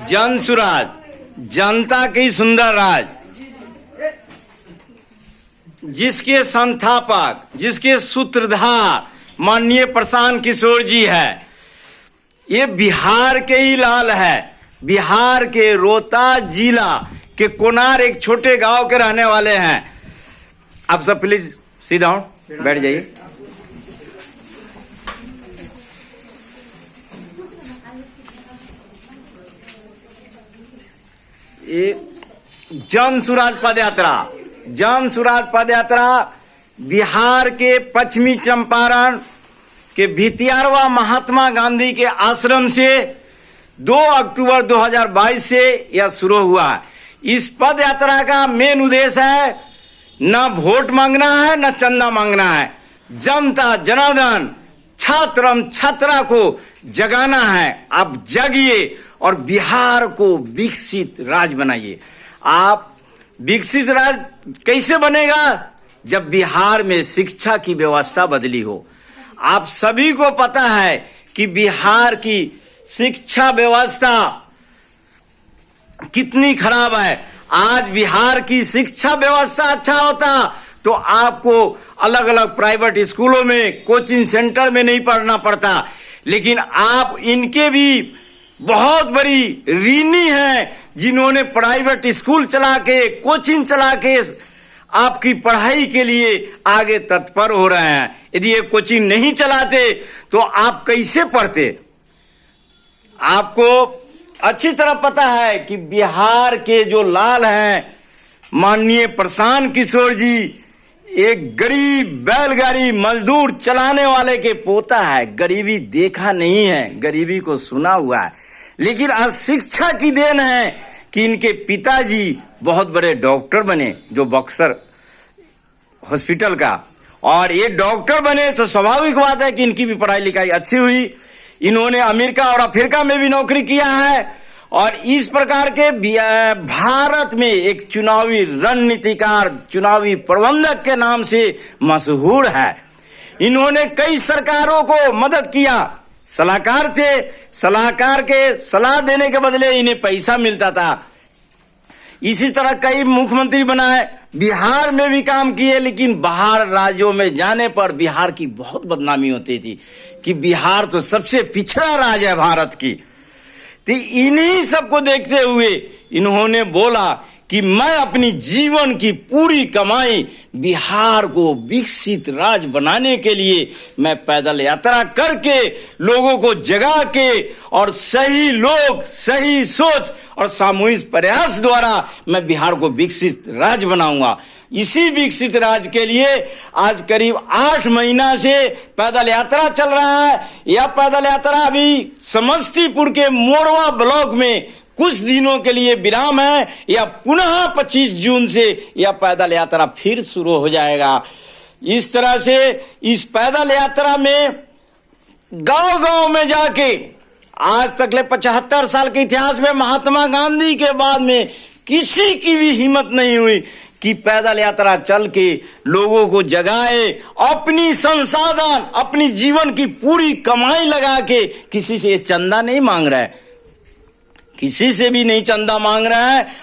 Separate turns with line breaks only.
जन सुराज, जनता की सुंदर राज, जिसके संस्थापक, जिसके सूत्रधार माननीय प्रशांत किशोर जी है। ये बिहार के ही लाल है, बिहार के रोहतास जिला के कोनार एक छोटे गांव के रहने वाले हैं। आप सब प्लीज सिट डाउन, बैठ जाइए। ये जन सुराज पद यात्रा, जन सुराज पद यात्रा बिहार के पश्चिमी चंपारण के भितियारवा महात्मा गांधी के आश्रम से 2 अक्टूबर 2022 से यह शुरू हुआ है। इस पद यात्रा का मेन उद्देश्य है न वोट मांगना है, न चंदा मांगना है। जनता जनार्दन छात्रम छात्रा को जगाना है। आप जगिए और बिहार को विकसित राज्य बनाइए। आप विकसित राज्य कैसे बनेगा? जब बिहार में शिक्षा की व्यवस्था बदली हो। आप सभी को पता है कि बिहार की शिक्षा व्यवस्था कितनी खराब है। आज बिहार की शिक्षा व्यवस्था अच्छा होता तो आपको अलग अलग प्राइवेट स्कूलों में, कोचिंग सेंटर में नहीं पढ़ना पड़ता। लेकिन आप इनके भी बहुत बड़ी ऋणी हैं, जिन्होंने प्राइवेट स्कूल चला के, कोचिंग चला के आपकी पढ़ाई के लिए आगे तत्पर हो रहे हैं। यदि ये कोचिंग नहीं चलाते तो आप कैसे पढ़ते? आपको अच्छी तरह पता है कि बिहार के जो लाल हैं माननीय प्रशांत किशोर जी एक गरीब बैलगाड़ी मजदूर चलाने वाले के पोता है। गरीबी देखा नहीं है, गरीबी को सुना हुआ है। लेकिन आज शिक्षा की देन है कि इनके पिताजी बहुत बड़े डॉक्टर बने, जो बक्सर हॉस्पिटल का, और ये डॉक्टर बने तो स्वाभाविक बात है कि इनकी भी पढ़ाई लिखाई अच्छी हुई। इन्होंने अमेरिका और अफ्रीका में भी नौकरी किया है और इस प्रकार के भारत में एक चुनावी रणनीतिकार, चुनावी प्रबंधक के नाम से मशहूर है। इन्होंने कई सरकारों को मदद किया, सलाहकार थे, सलाहकार के सलाह देने के बदले इन्हें पैसा मिलता था। इसी तरह कई मुख्यमंत्री बनाए, बिहार में भी काम किए। लेकिन बाहर राज्यों में जाने पर बिहार की बहुत बदनामी होती थी कि बिहार तो सबसे पिछड़ा राज्य है भारत की। तो इन्हीं सबको देखते हुए इन्होंने बोला कि मैं अपनी जीवन की पूरी कमाई बिहार को विकसित राज्य बनाने के लिए मैं पैदल यात्रा करके लोगों को जगा के और सही लोग, सही सोच और सामूहिक प्रयास द्वारा मैं बिहार को विकसित राज्य बनाऊंगा। इसी विकसित राज्य के लिए आज करीब 8 महीना से पैदल यात्रा चल रहा है। यह पैदल यात्रा अभी समस्तीपुर के मोरवा ब्लॉक में कुछ दिनों के लिए विराम है, या पुनः 25 जून से यह पैदल यात्रा फिर शुरू हो जाएगा। इस तरह से इस पैदल यात्रा में गांव-गांव में जाके आज तक ले 75 साल के इतिहास में महात्मा गांधी के बाद में किसी की भी हिम्मत नहीं हुई कि पैदल यात्रा चल के लोगों को जगाए, अपनी संसाधन, अपनी जीवन की पूरी कमाई लगा के। किसी से चंदा नहीं मांग रहा है, किसी से भी नहीं चंदा मांग रहा है